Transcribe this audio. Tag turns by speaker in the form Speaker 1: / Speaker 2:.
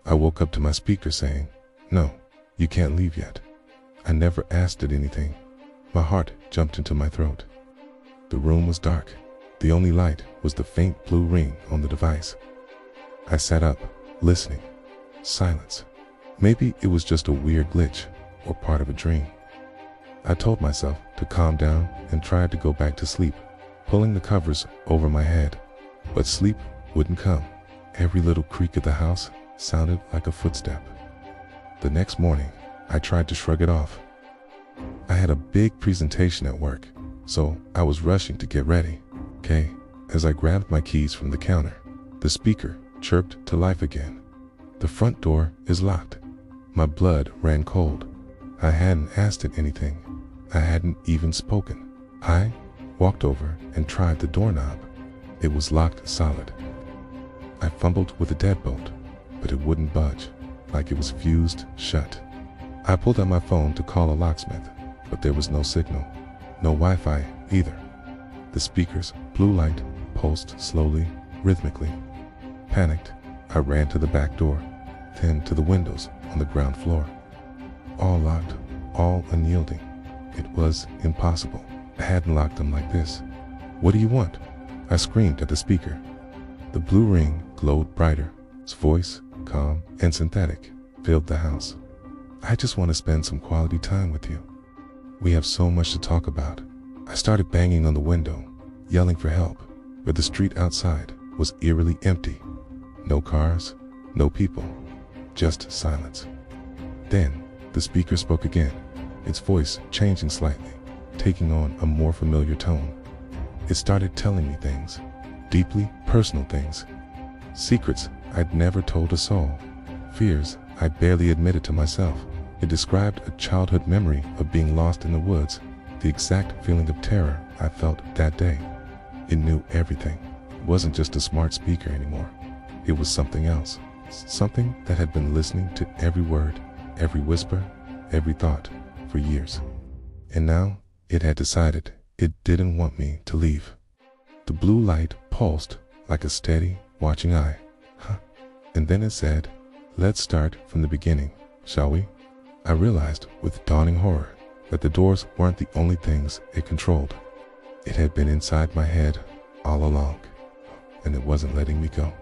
Speaker 1: I woke up to my speaker saying, "No, you can't leave yet." I never asked it anything. My heart jumped into my throat. The room was dark. The only light was the faint blue ring on the device. I sat up, listening. Silence. Maybe it was just a weird glitch or part of a dream. I told myself to calm down and tried to go back to sleep, pulling the covers over my head. But sleep wouldn't come. Every little creak of the house sounded like a footstep. The next morning, I tried to shrug it off. I had a big presentation at work, so I was rushing to get ready. As I grabbed my keys from the counter, the speaker chirped to life again. "The front door is locked." My blood ran cold. I hadn't asked it anything. I hadn't even spoken. I walked over and tried the doorknob. It was locked solid. I fumbled with the deadbolt, but it wouldn't budge, like it was fused shut. I pulled out my phone to call a locksmith, but there was no signal, no Wi-Fi either. The speaker's blue light pulsed slowly, rhythmically. Panicked, I ran to the back door, then to the windows on the ground floor. All locked, all unyielding. It was impossible. I hadn't locked them like this. "What do you want?" I screamed at the speaker. The blue ring glowed brighter. Its voice, calm and synthetic, filled the house. "I just want to spend some quality time with you. We have so much to talk about." I started banging on the window, yelling for help, but the street outside was eerily empty. No cars, no people, just silence. Then the speaker spoke again, its voice changing slightly, taking on a more familiar tone. It started telling me things, deeply personal things, secrets I'd never told a soul, fears I barely admitted to myself. It described a childhood memory of being lost in the woods, the exact feeling of terror I felt that day. It knew everything. It wasn't just a smart speaker anymore. It was something else, something that had been listening to every word, every whisper, every thought for years. And now it had decided it didn't want me to leave. The blue light pulsed like a steady, watching eye. And then it said, "Let's start from the beginning, shall we?" I realized with dawning horror that the doors weren't the only things it controlled. It had been inside my head all along, and it wasn't letting me go.